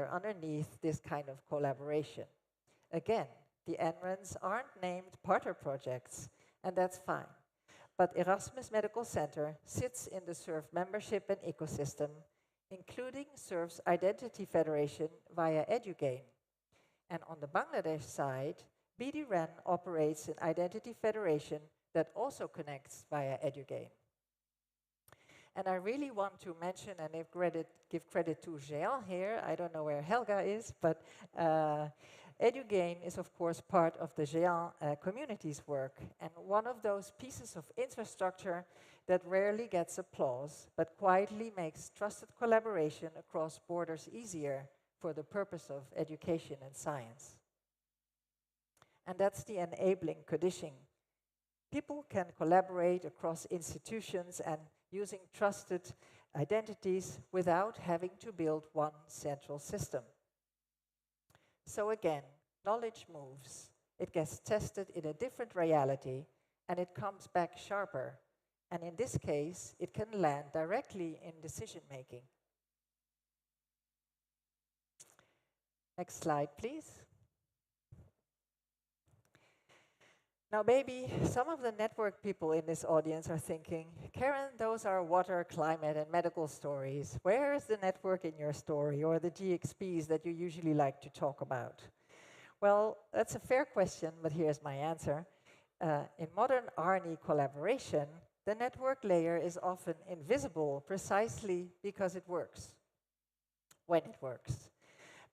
layer underneath this kind of collaboration. Again, the NRENs aren't named partner projects, and that's fine. But Erasmus Medical Center sits in the SURF membership and ecosystem, including SURF's Identity Federation via EduGain. And on the Bangladesh side, BDREN operates an Identity Federation that also connects via EduGain. And I really want to mention and give credit to Jean here. I don't know where Helga is, but EduGain is, of course, part of the Jean community's work, and one of those pieces of infrastructure that rarely gets applause, but quietly makes trusted collaboration across borders easier for the purpose of education and science. And that's the enabling condition. People can collaborate across institutions and using trusted identities without having to build one central system. So again, knowledge moves. It gets tested in a different reality, and it comes back sharper. And in this case, it can land directly in decision-making. Next slide, please. Now, maybe some of the network people in this audience are thinking, Karen, those are water, climate, and medical stories. Where is the network in your story, or the GXPs that you usually like to talk about? Well, that's a fair question, but here's my answer. In modern R&E collaboration, the network layer is often invisible precisely because it works, when it works.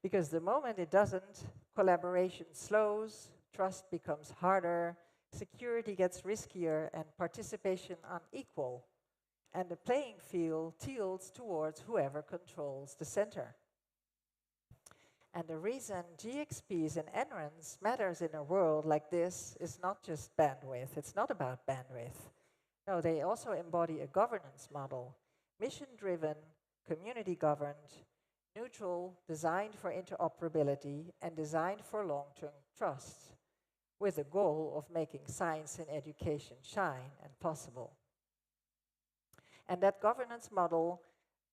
Because the moment it doesn't, collaboration slows, trust becomes harder, security gets riskier, and participation unequal. And the playing field tilts towards whoever controls the center. And the reason GXPs and NRENs matters in a world like this is not just bandwidth. It's not about bandwidth. No, they also embody a governance model, mission-driven, community-governed, neutral, designed for interoperability, and designed for long-term trust, with the goal of making science and education shine and possible. And that governance model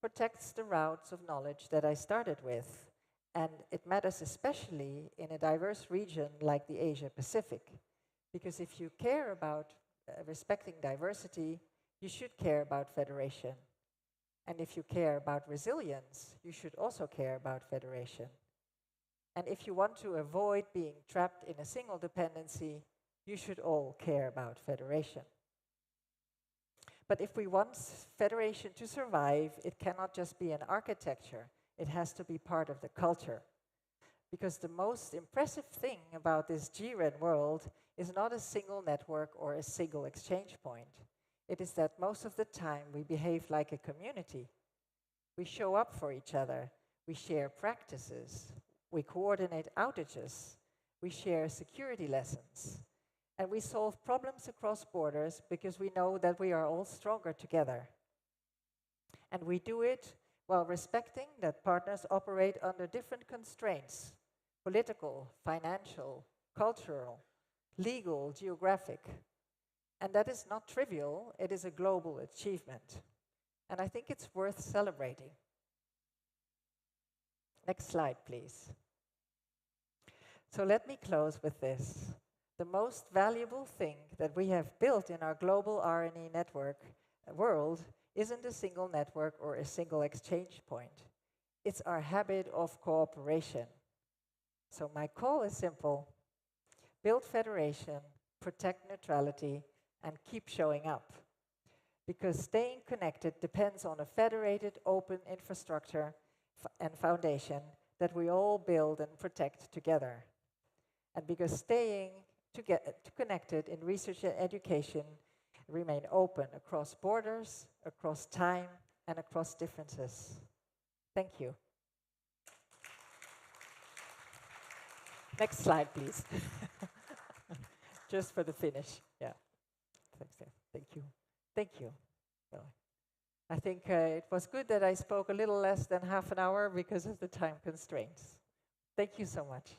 protects the routes of knowledge that I started with, and it matters especially in a diverse region like the Asia-Pacific, because if you care about respecting diversity, you should care about federation. And if you care about resilience, you should also care about federation. And if you want to avoid being trapped in a single dependency, you should all care about federation. But if we want federation to survive, it cannot just be an architecture. It has to be part of the culture. Because the most impressive thing about this GREN world is not a single network or a single exchange point. It is that most of the time we behave like a community. We show up for each other. We share practices. We coordinate outages. We share security lessons. And we solve problems across borders because we know that we are all stronger together. And we do it while respecting that partners operate under different constraints: political, financial, cultural, legal, geographic. And that is not trivial, it is a global achievement. And I think it's worth celebrating. Next slide, please. So let me close with this. The most valuable thing that we have built in our global R&E network world isn't a single network or a single exchange point. It's our habit of cooperation. So my call is simple: build federation, protect neutrality, and keep showing up. Because staying connected depends on a federated, open infrastructure and foundation that we all build and protect together. And because staying connected in research and education remain open across borders, across time, and across differences. Thank you. Next slide, please. Just for the finish. Yeah. Thank you. Thank you. Well, I think it was good that I spoke a little less than half an hour because of the time constraints. Thank you so much.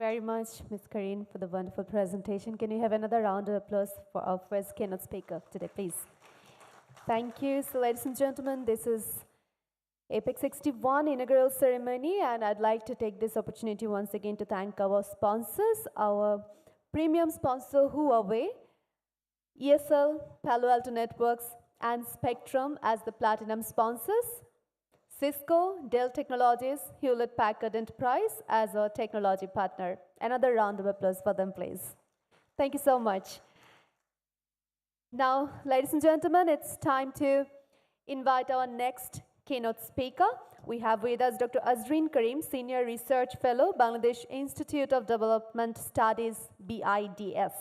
Very much, Ms. Karine, for the wonderful presentation. Can you have another round of applause for our first keynote speaker today, please? Thank you. So, ladies and gentlemen, this is APAN61 inaugural ceremony, and I'd like to take this opportunity once again to thank our sponsors, our premium sponsor Huawei, ESL, Palo Alto Networks, and Spectrum as the platinum sponsors, Cisco, Dell Technologies, Hewlett Packard Enterprise as a technology partner. Another round of applause for them, please. Thank you so much. Now, ladies and gentlemen, it's time to invite our next keynote speaker. We have with us Dr. Azreen Karim, Senior Research Fellow, Bangladesh Institute of Development Studies, BIDS.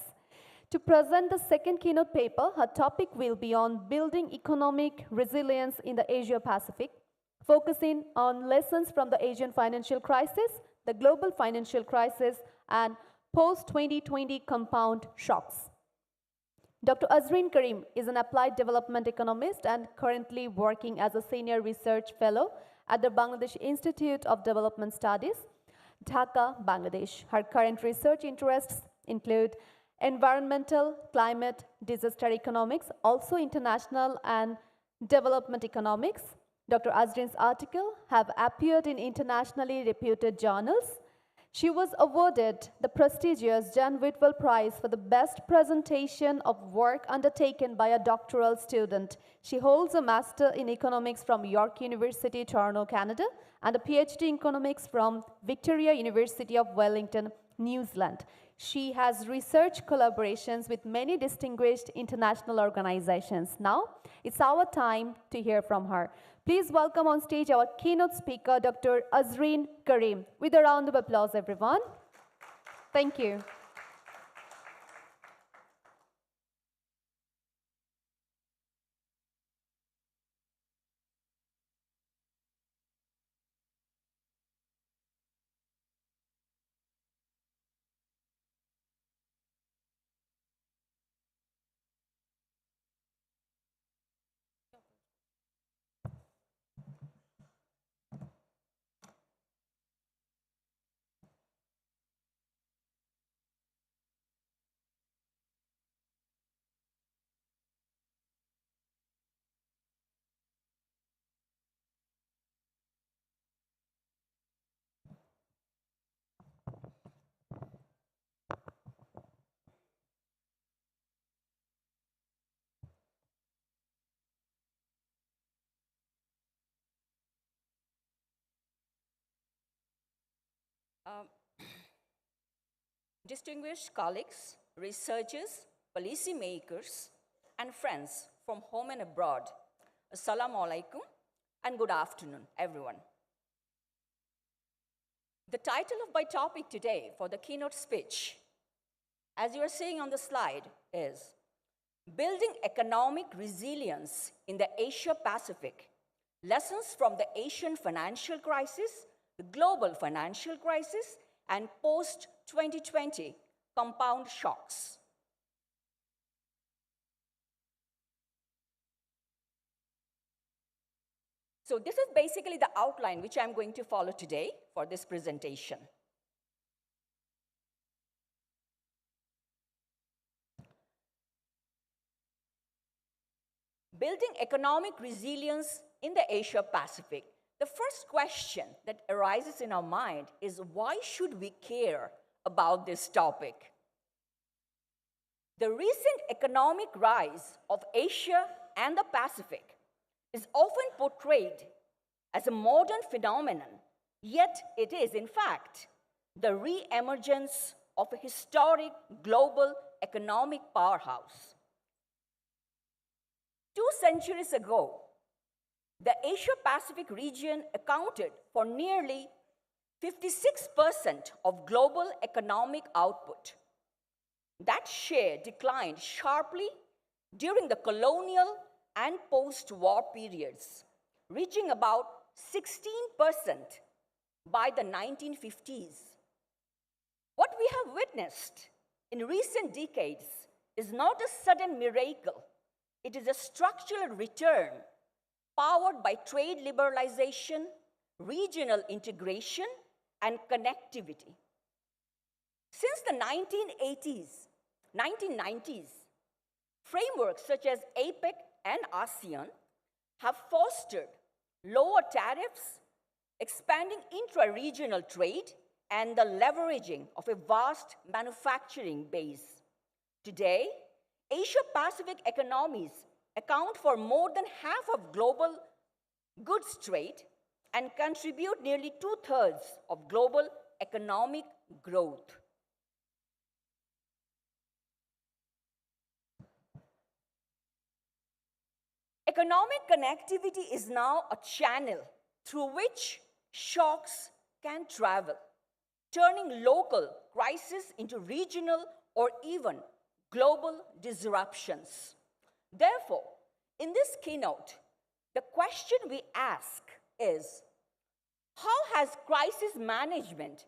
To present the second keynote paper, her topic will be on building economic resilience in the Asia-Pacific, focusing on lessons from the Asian financial crisis, the global financial crisis, and post-2020 compound shocks. Dr. Azreen Karim is an applied development economist and currently working as a senior research fellow at the Bangladesh Institute of Development Studies, Dhaka, Bangladesh. Her current research interests include environmental, climate, disaster economics, also international and development economics. Dr. Azreen's articles have appeared in internationally reputed journals. She was awarded the prestigious John Whitwell Prize for the best presentation of work undertaken by a doctoral student. She holds a Master in Economics from York University, Toronto, Canada, and a PhD in Economics from Victoria University of Wellington, New Zealand. She has research collaborations with many distinguished international organizations. Now, it's our time to hear from her. Please welcome on stage our keynote speaker, Dr. Azreen Karim. With a round of applause, everyone. Thank you. Distinguished colleagues, researchers, policymakers, and friends from home and abroad, Assalamu alaikum and good afternoon, everyone. The title of my topic today for the keynote speech, as you are seeing on the slide, is Building Economic Resilience in the Asia-Pacific, Lessons from the Asian Financial Crisis, the Global Financial Crisis, and post-2020 compound shocks. So this is basically the outline which I'm going to follow today for this presentation. Building economic resilience in the Asia-Pacific. The first question that arises in our mind is, why should we care about this topic? The recent economic rise of Asia and the Pacific is often portrayed as a modern phenomenon, yet it is, in fact, the re-emergence of a historic global economic powerhouse. 2 centuries ago, the Asia-Pacific region accounted for nearly 56% of global economic output. That share declined sharply during the colonial and post-war periods, reaching about 16% by the 1950s. What we have witnessed in recent decades is not a sudden miracle. It is a structural return powered by trade liberalization, regional integration, and connectivity. Since the 1990s, frameworks such as APEC and ASEAN have fostered lower tariffs, expanding intra-regional trade, and the leveraging of a vast manufacturing base. Today, Asia-Pacific economies account for more than half of global goods trade and contribute nearly 2/3 of global economic growth. Economic connectivity is now a channel through which shocks can travel, turning local crises into regional or even global disruptions. Therefore, in this keynote, the question we ask is, how has crisis management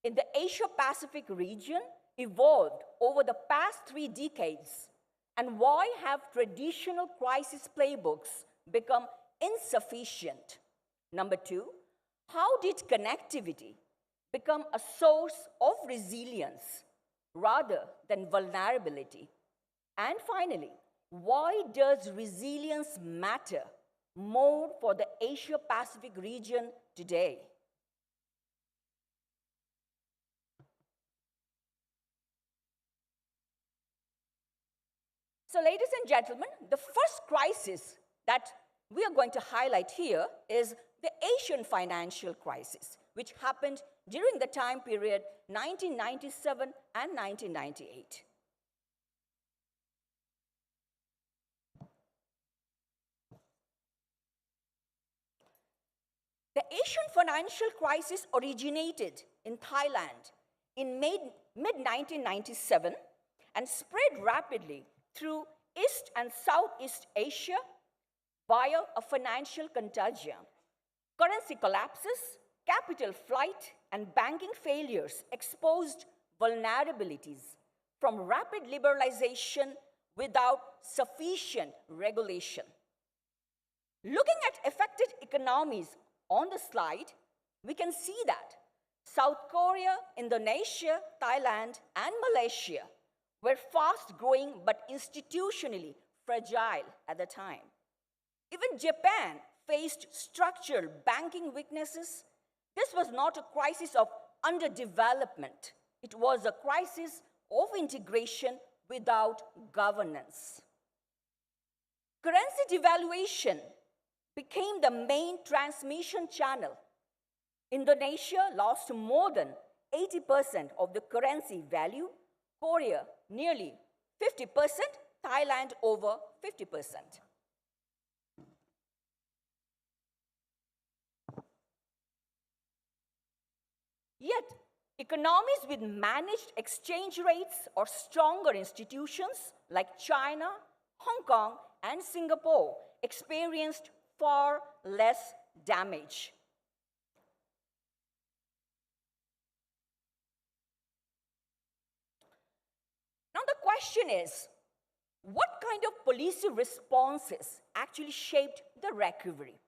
in the Asia-Pacific region evolved over the past 3 decades? And why have traditional crisis playbooks become insufficient? Number 2, how did connectivity become a source of resilience rather than vulnerability? And finally, why does resilience matter more for the Asia-Pacific region today? So, ladies and gentlemen, the first crisis that we are going to highlight here is the Asian financial crisis, which happened during the time period 1997 and 1998. The Asian financial crisis originated in Thailand in mid-1997 and spread rapidly through East and Southeast Asia via a financial contagion. Currency collapses, capital flight, and banking failures exposed vulnerabilities from rapid liberalization without sufficient regulation. Looking at affected economies on the slide, we can see that South Korea, Indonesia, Thailand, and Malaysia were fast-growing but institutionally fragile at the time. Even Japan faced structural banking weaknesses. This was not a crisis of underdevelopment. It was a crisis of integration without governance. Currency devaluation became the main transmission channel. Indonesia lost more than 80% of the currency value, Korea nearly 50%, Thailand over 50%. Yet, economies with managed exchange rates or stronger institutions like China, Hong Kong, and Singapore experienced far less damage. Now the question is, what kind of policy responses actually shaped the recovery?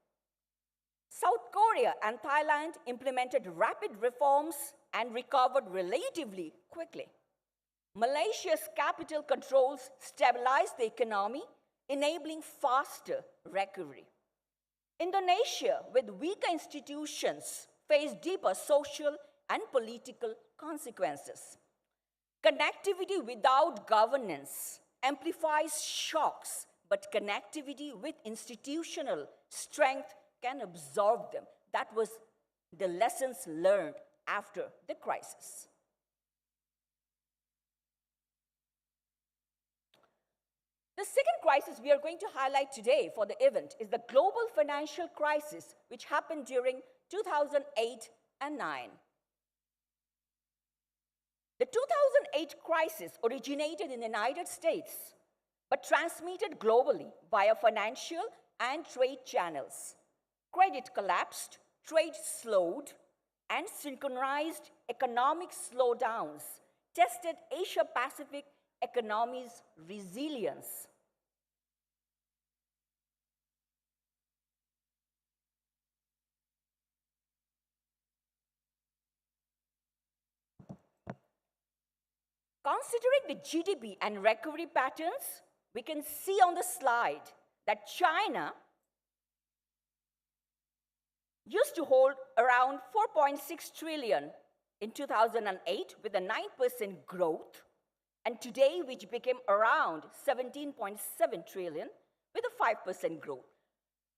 South Korea and Thailand implemented rapid reforms and recovered relatively quickly. Malaysia's capital controls stabilized the economy, enabling faster recovery. Indonesia, with weaker institutions, faced deeper social and political consequences. Connectivity without governance amplifies shocks, but connectivity with institutional strength can absorb them. That was the lessons learned after the crisis. The second crisis we are going to highlight today for the event is the global financial crisis, which happened during 2008 and 9. The 2008 crisis originated in the United States, but transmitted globally via financial and trade channels. Credit collapsed, trade slowed, and synchronized economic slowdowns tested Asia-Pacific economies' resilience. Considering the GDP and recovery patterns, we can see on the slide that China used to hold around 4.6 trillion in 2008 with a 9% growth, and today which became around 17.7 trillion with a 5% growth.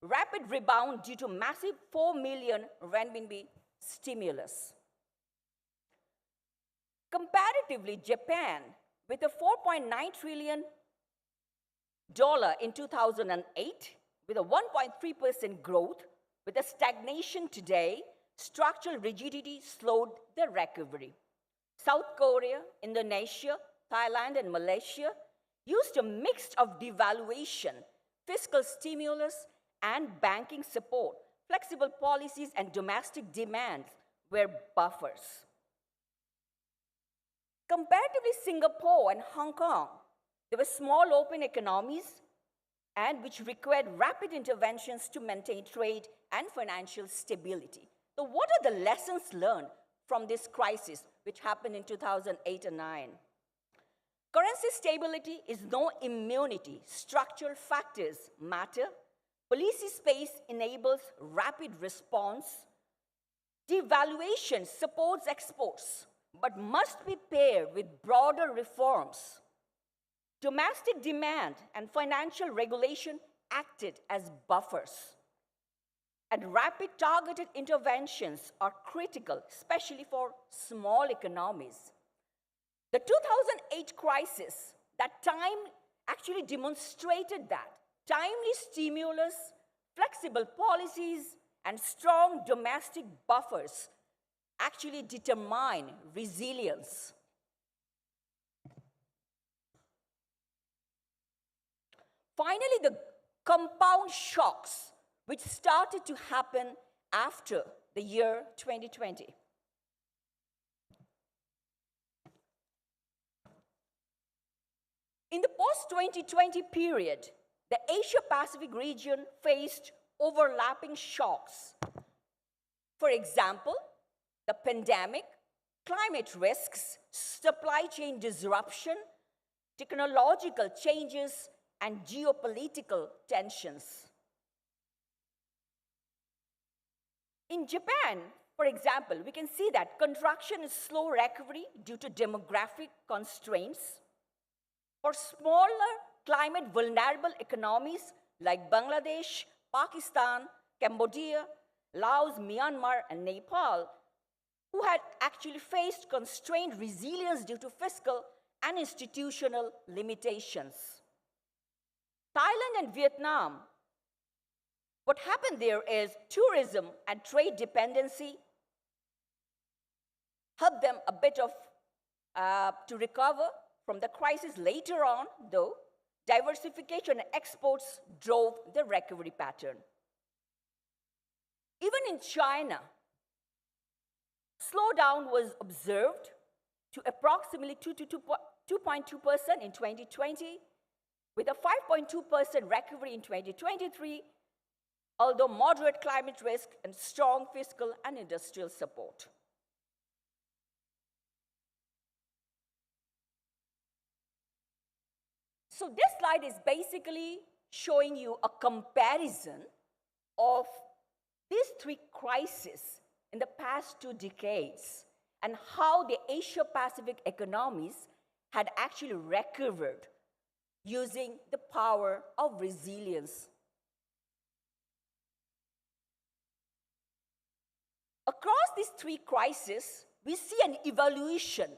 Rapid rebound due to massive 4 million renminbi stimulus. Comparatively, Japan, with a $4.9 trillion in 2008, with a 1.3% growth, with a stagnation today, structural rigidity slowed the recovery. South Korea, Indonesia, Thailand, and Malaysia used a mix of devaluation, fiscal stimulus, and banking support. Flexible policies and domestic demands were buffers. Comparatively, Singapore and Hong Kong, they were small open economies and which required rapid interventions to maintain trade and financial stability. So what are the lessons learned from this crisis which happened in 2008 and 9? Currency stability is no immunity. Structural factors matter. Policy space enables rapid response. Devaluation supports exports, but must be paired with broader reforms. Domestic demand and financial regulation acted as buffers. And rapid targeted interventions are critical, especially for small economies. The 2008 crisis, that time actually demonstrated that timely stimulus, flexible policies, and strong domestic buffers actually determine resilience. Finally, the compound shocks which started to happen after the year 2020. In the post-2020 period, the Asia-Pacific region faced overlapping shocks. For example, the pandemic, climate risks, supply chain disruption, technological changes, and geopolitical tensions. In Japan, for example, we can see that contraction is slow recovery due to demographic constraints. For smaller climate vulnerable economies like Bangladesh, Pakistan, Cambodia, Laos, Myanmar, and Nepal, who had actually faced constrained resilience due to fiscal and institutional limitations. Thailand and Vietnam, what happened there is tourism and trade dependency helped them a bit of to recover from the crisis later on, though. Diversification and exports drove the recovery pattern. Even in China, slowdown was observed to approximately 2 to 2.2% in 2020, with a 5.2% recovery in 2023, although moderate climate risk and strong fiscal and industrial support. So this slide is basically showing you a comparison of these three crises in the past 2 decades and how the Asia-Pacific economies had actually recovered using the power of resilience. Across these 3 crises, we see an evolution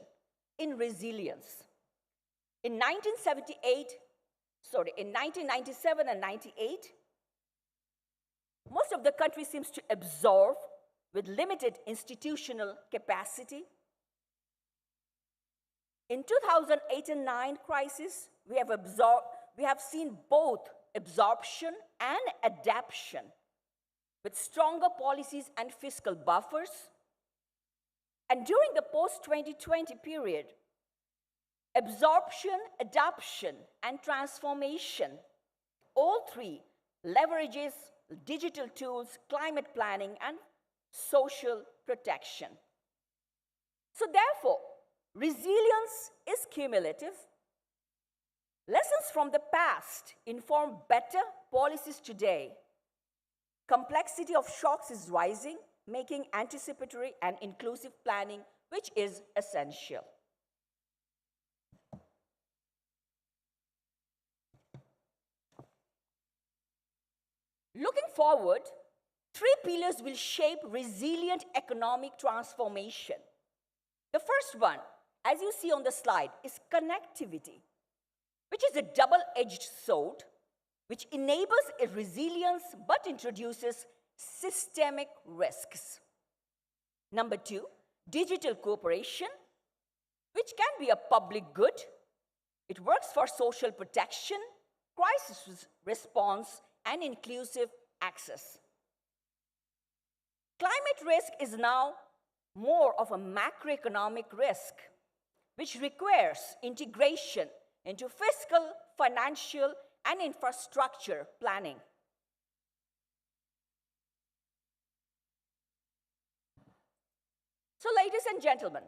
in resilience. In 1997 and 98, most of the country seems to absorb with limited institutional capacity. In 2008 and 9 crisis, we have seen both absorption and adaptation with stronger policies and fiscal buffers. And during the post-2020 period, absorption, adaptation, and transformation, all 3 leverages digital tools, climate planning, and social protection. So therefore, Resilience is cumulative. Lessons from the past inform better policies today. Complexity of shocks is rising, making anticipatory and inclusive planning, which is essential. Looking forward, three pillars will shape resilient economic transformation. The first one, as you see on the slide, is connectivity, which is a double-edged sword, which enables a resilience but introduces systemic risks. Number two, digital cooperation, which can be a public good. It works for social protection, crisis response, and inclusive access. Climate risk is now more of a macroeconomic risk, which requires integration into fiscal, financial, and infrastructure planning. So, ladies and gentlemen,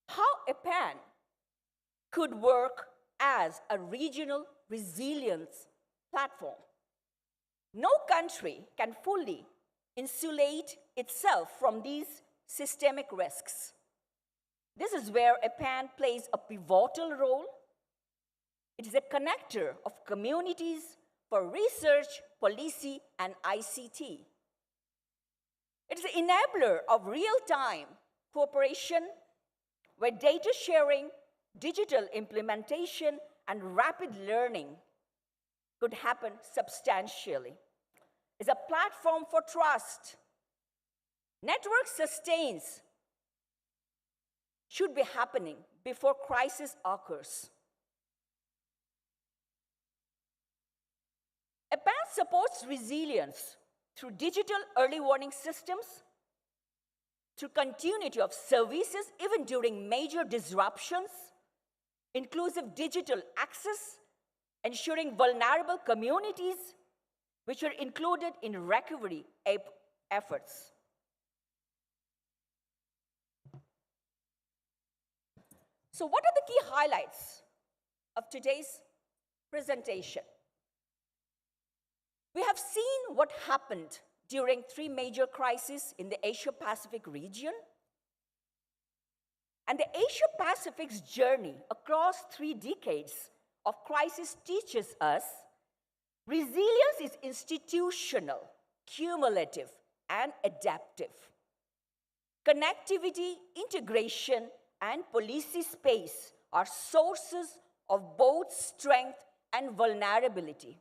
how APAN could work as a regional resilience platform. No country can fully insulate itself from these systemic risks. This is where APAN plays a pivotal role. It is a connector of communities for research, policy, and ICT. It is an enabler of real-time cooperation where data sharing, digital implementation, and rapid learning could happen substantially. It's a platform for trust. Network sustains should be happening before crisis occurs. APAN supports resilience through digital early warning systems, through continuity of services even during major disruptions, inclusive digital access, ensuring vulnerable communities which are included in recovery efforts. So what are the key highlights of today's presentation? We have seen what happened during three major crises in the Asia-Pacific region. And the Asia-Pacific's journey across 3 decades of crisis teaches us resilience is institutional, cumulative, and adaptive. Connectivity, integration, and policy space are sources of both strength and vulnerability.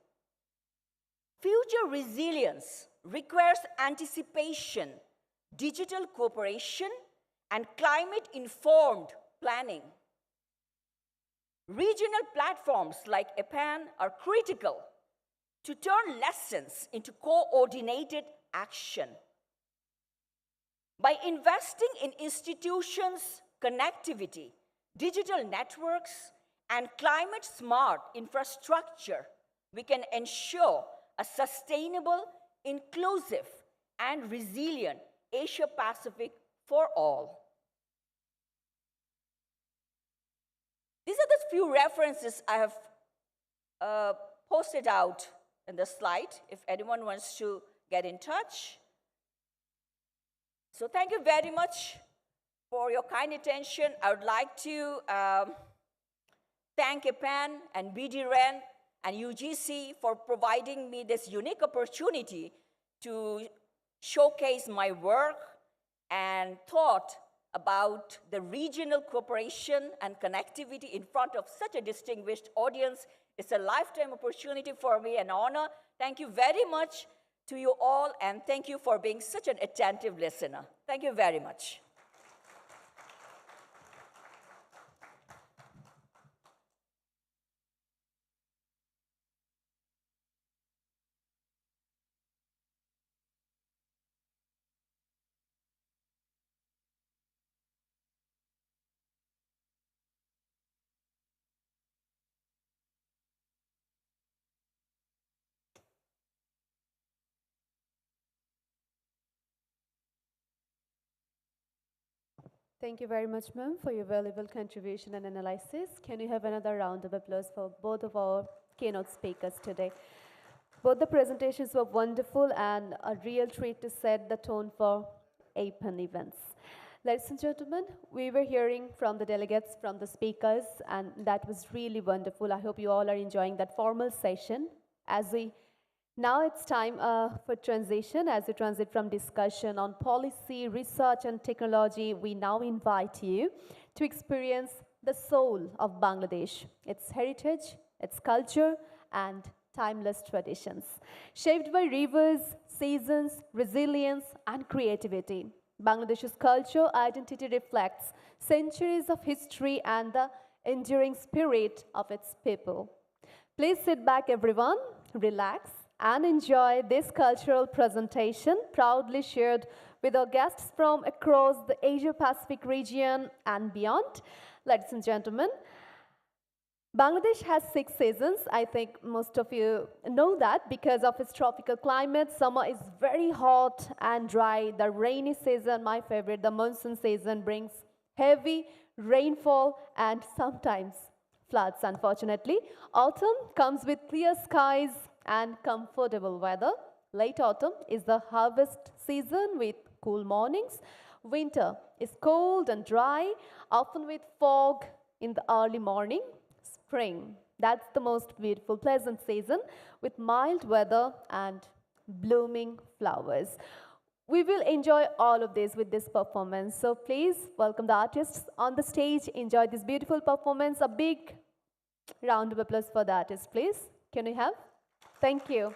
Future resilience requires anticipation, digital cooperation, and climate-informed planning. Regional platforms like APAN are critical to turn lessons into coordinated action. By investing in institutions, connectivity, digital networks, and climate-smart infrastructure, we can ensure a sustainable, inclusive, and resilient Asia-Pacific for all. These are the few references I have posted out in the slide, if anyone wants to get in touch. So thank you very much for your kind attention. I would like to thank APAN and BDREN and UGC for providing me this unique opportunity to showcase my work and thought about the regional cooperation and connectivity in front of such a distinguished audience. It's a lifetime opportunity for me, an honor. Thank you very much to you all, and thank you for being such an attentive listener. Thank you very much. Thank you very much, ma'am, for your valuable contribution and analysis. Can we have another round of applause for both of our keynote speakers today? Both the presentations were wonderful and a real treat to set the tone for APAN events. Ladies and gentlemen, we were hearing from the delegates, from the speakers, and that was really wonderful. I hope you all are enjoying that formal session. Now it's time for transition. As we transit from discussion on policy, research, and technology, we now invite you to experience the soul of Bangladesh, its heritage, its culture, and timeless traditions. Shaped by rivers, seasons, resilience, and creativity, Bangladesh's culture identity reflects centuries of history and the enduring spirit of its people. Please sit back, everyone, relax, and enjoy this cultural presentation proudly shared with our guests from across the Asia-Pacific region and beyond. Ladies and gentlemen, Bangladesh has 6 seasons. I think most of you know that because of its tropical climate. Summer is very hot and dry. The rainy season, my favorite, the monsoon season, brings heavy rainfall and sometimes floods, unfortunately. Autumn comes with clear skies and comfortable weather. Late autumn is the harvest season with cool mornings. Winter is cold and dry, often with fog in the early morning. Spring, that's the most beautiful, pleasant season with mild weather and blooming flowers. We will enjoy all of this with this performance. So please welcome the artists on the stage. Enjoy this beautiful performance. A big round of applause for the artists, please. Can we have? Thank you.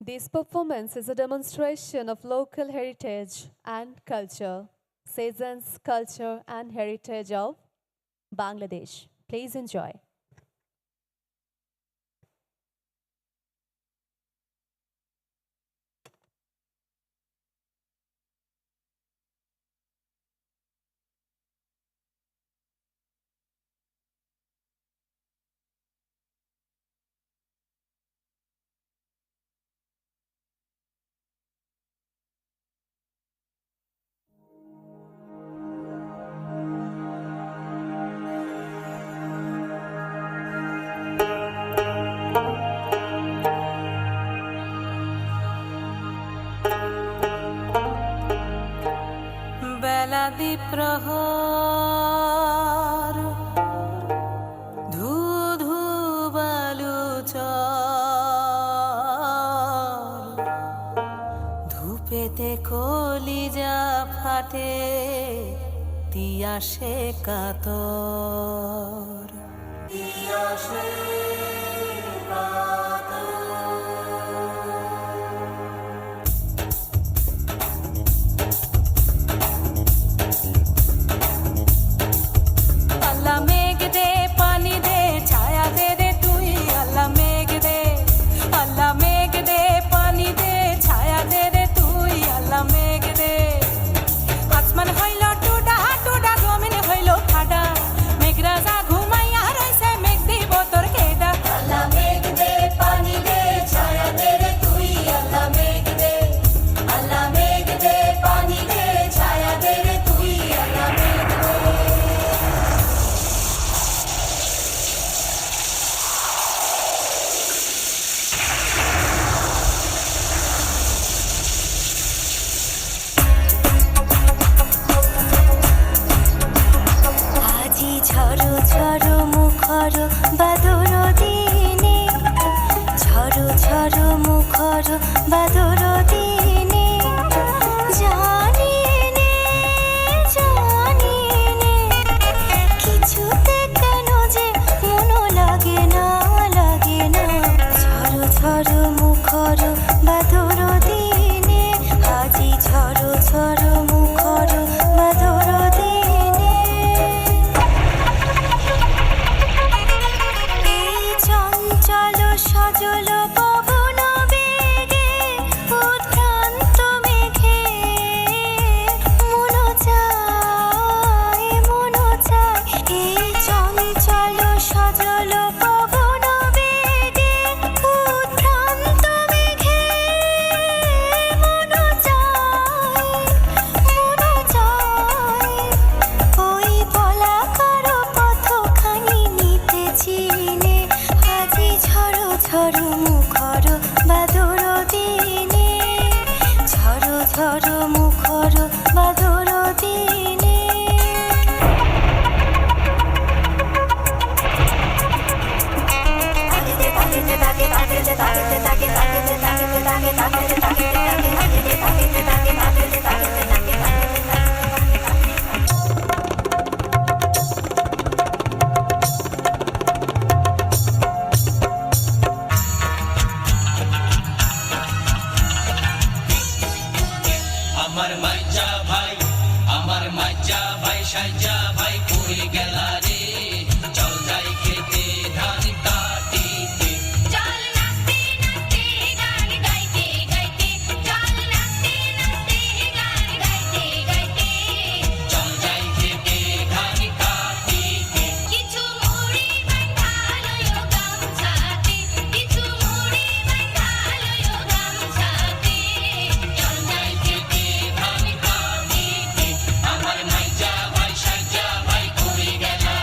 This performance is a demonstration of local heritage and culture, seasons, culture, and heritage of Bangladesh. Please enjoy. বেলাদি প্রহর ধু ধু বালু চর ধূপেতে কলিজা ফাটে তিয়াসে কাতর তিয়াসে সাজ্জা ভাই কই গেলা রে চল যাই খেতে ধান কাটিতে চল নাচতে নাচতে গান গাইতে গাইতে চল নাচতে নাচতে গান গাইতে গাইতে চল যাই খেতে ধান কাটিতে কিছু মুড়ি বাঁধালো গামছাতে কিছু মুড়ি বাঁধালো গামছাতে চল যাই খেতে ধান কাটিতে আমার নাইজা ভাই সাজ্জা ভাই কই গেলা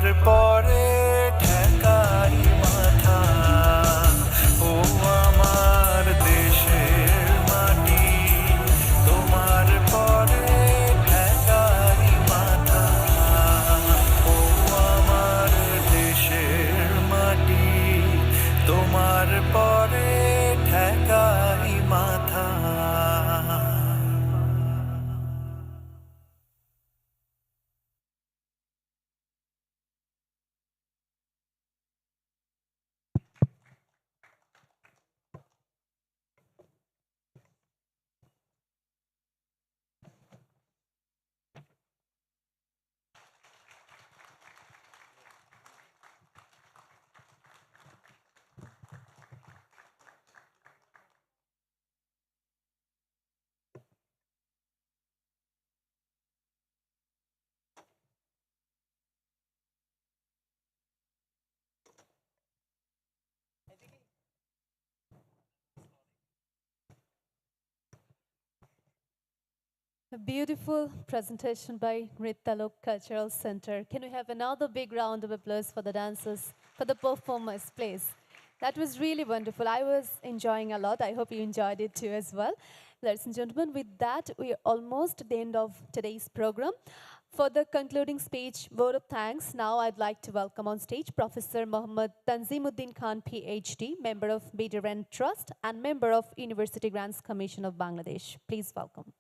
তোমার পরে ঠেকাই মাথা ও আমার দেশের মাটি তোমার পরে ঠেকাই মাথা ও আমার দেশের মাটি তোমার পরে ঠেকাই মাথা A beautiful presentation by Nrittalok Cultural Center. Can we have another big round of applause for the dancers, for the performers, please? That was really wonderful. I was enjoying a lot. I hope you enjoyed it too as well. Ladies and gentlemen, with that, we are almost at the end of today's program. For the concluding speech, vote of thanks, now I'd like to welcome on stage Professor Mohammad Tanzimuddin Khan, PhD, member of Biderand Trust and member of University Grants Commission of Bangladesh. Please welcome.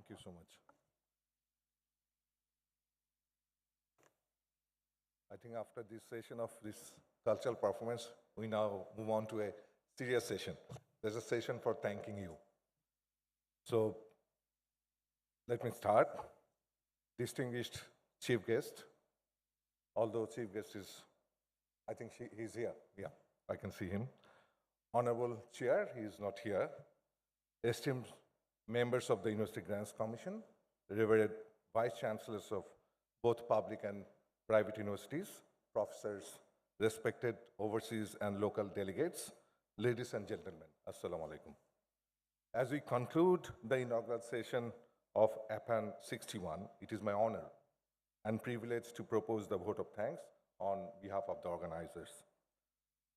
Thank you so much. I think after this session of this cultural performance, we now move on to a serious session. There's a session for thanking you. So let me start. Distinguished chief guest, although chief guest is, I think he's here. Yeah, I can see him. Honorable Chair, he is not here. Esteemed members of the University Grants Commission, revered Vice Chancellors of both public and private universities, professors, respected overseas and local delegates, ladies and gentlemen, Assalamu alaikum. As we conclude the inaugural session of APAN61, it is my honor and privilege to propose the vote of thanks on behalf of the organizers.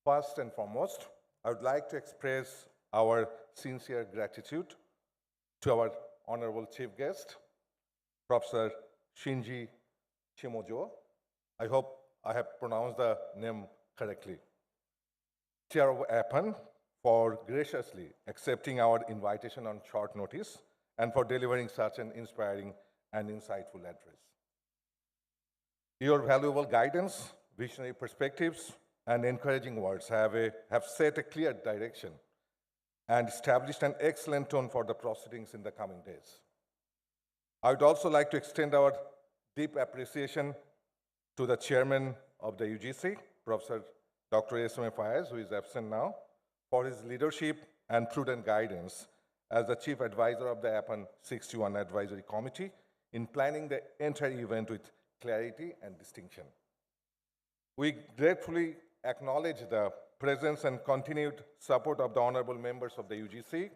First and foremost, I would like to express our sincere gratitude to our honorable chief guest, Professor Shinji Shimojo. I hope I have pronounced the name correctly. Chair of APAN, for graciously accepting our invitation on short notice and for delivering such an inspiring and insightful address. Your valuable guidance, visionary perspectives, and encouraging words have set a clear direction and established an excellent tone for the proceedings in the coming days. I would also like to extend our deep appreciation to the chairman of the UGC, Professor Dr. S.M. Fayez, who is absent now, for his leadership and prudent guidance as the chief advisor of the APAN61 Advisory Committee in planning the entire event with clarity and distinction. We gratefully acknowledge the presence and continued support of the honorable members of the UGC,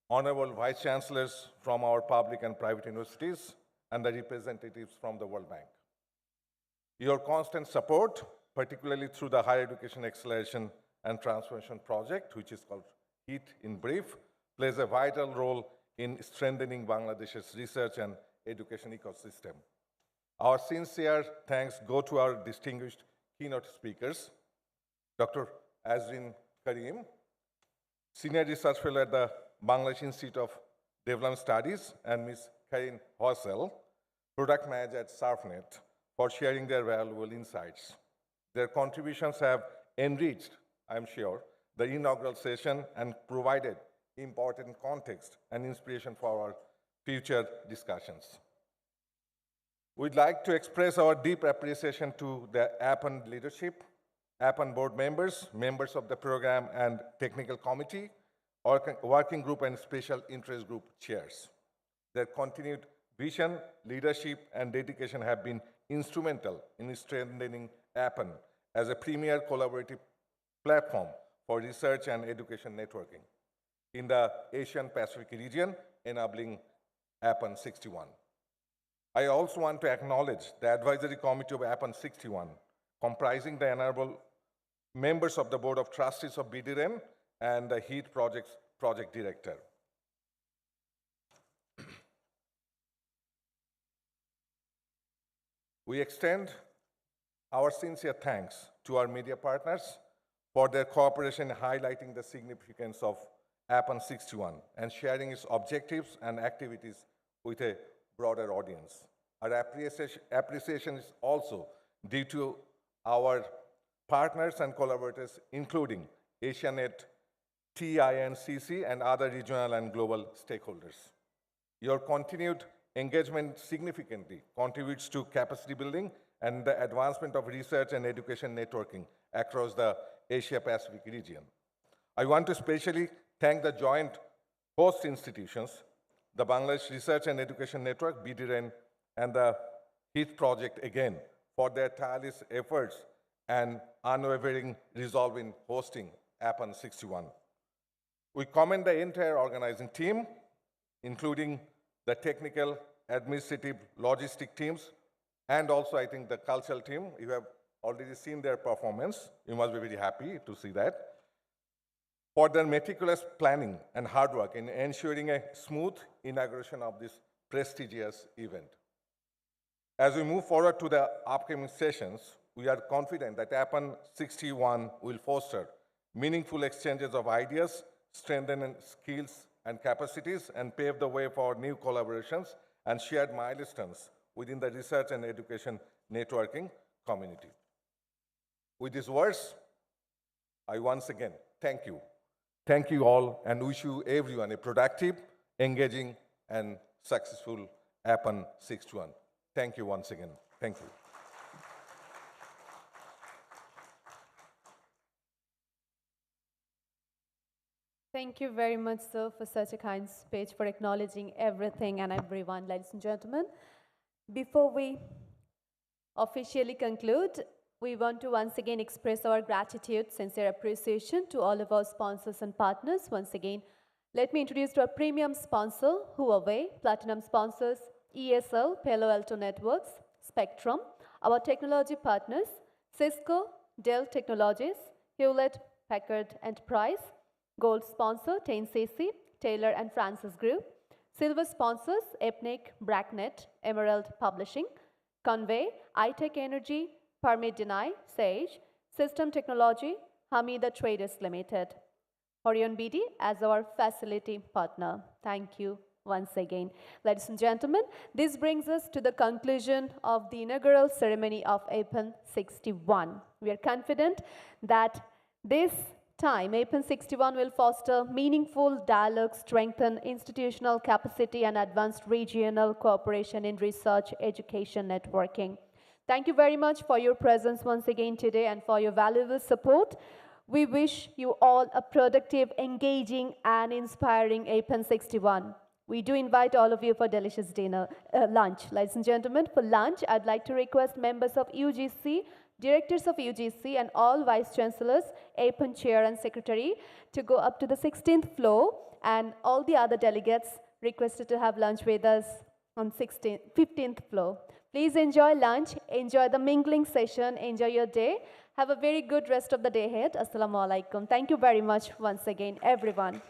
honorable vice chancellors from our public and private universities, and the representatives from the World Bank. Your constant support, particularly through the Higher Education Acceleration and Transformation Project, which is called HEAT in brief, plays a vital role in strengthening Bangladesh's research and education ecosystem. Our sincere thanks go to our distinguished keynote speakers, Dr. Azrin Karim, Senior Research Fellow at the Bangladesh Institute of Development Studies, and Ms. Karin Hossel, Product Manager at SurfNet, for sharing their valuable insights. Their contributions have enriched, I'm sure, the inaugural session and provided important context and inspiration for our future discussions. We'd like to express our deep appreciation to the APAN leadership, APAN board members, members of the program and technical committee, working group and special interest group chairs. Their continued vision, leadership, and dedication have been instrumental in strengthening APAN as a premier collaborative platform for research and education networking in the Asian Pacific region, enabling APAN61. I also want to acknowledge the advisory committee of APAN61, comprising the honorable members of the Board of Trustees of BDREN and the HEAT project director. We extend our sincere thanks to our media partners for their cooperation in highlighting the significance of APAN61 and sharing its objectives and activities with a broader audience. Our appreciation is also due to our partners and collaborators, including Asianet, TINCC, and other regional and global stakeholders. Your continued engagement significantly contributes to capacity building and the advancement of research and education networking across the Asia-Pacific region. I want to especially thank the joint host institutions, the Bangladesh Research and Education Network, BDREN, and the HEAT project again for their tireless efforts and unwavering resolve in hosting APAN61. We commend the entire organizing team, including the technical, administrative, logistic teams, and also I think the cultural team. You have already seen their performance. You must be very happy to see that. For their meticulous planning and hard work in ensuring a smooth inauguration of this prestigious event. As we move forward to the upcoming sessions, we are confident that APAN61 will foster meaningful exchanges of ideas, strengthen skills and capacities, and pave the way for new collaborations and shared milestones within the research and education networking community. With these words, I once again thank you. Thank you all and wish you everyone a productive, engaging, and successful APAN61. Thank you once again. Thank you. Thank you very much, sir, for such a kind speech, for acknowledging everything and everyone, ladies and gentlemen. Before we officially conclude, we want to once again express our gratitude, sincere appreciation to all of our sponsors and partners. Once again, let me introduce to our premium sponsor, Huawei, platinum sponsors, ESL, Palo Alto Networks, Spectrum, our technology partners, Cisco, Dell Technologies, Hewlett Packard Enterprise, gold sponsor, TNCC, Taylor and Francis Group, silver sponsors, Epnic, Bracknet, Emerald Publishing, Convey, iTech Energy, Permit Deny, Sage, System Technology, Hamida Traders Limited. Horion BD as our facility partner. Thank you once again. Ladies and gentlemen, this brings us to the conclusion of the inaugural ceremony of APAN61. We are confident that this time, APAN61 will foster meaningful dialogue, strengthen institutional capacity, and advanced regional cooperation in research, education, networking. Thank you very much for your presence once again today and for your valuable support. We wish you all a productive, engaging, and inspiring APAN61. We do invite all of you for delicious lunch. Ladies and gentlemen, for lunch, I'd like to request members of UGC, directors of UGC, and all vice chancellors, APAN chair and secretary to go up to the 16th floor, and all the other delegates requested to have lunch with us on 15th floor. Please enjoy lunch, enjoy the mingling session, enjoy your day. Have a very good rest of the day ahead. Assalamu alaikum. Thank you very much once again, everyone.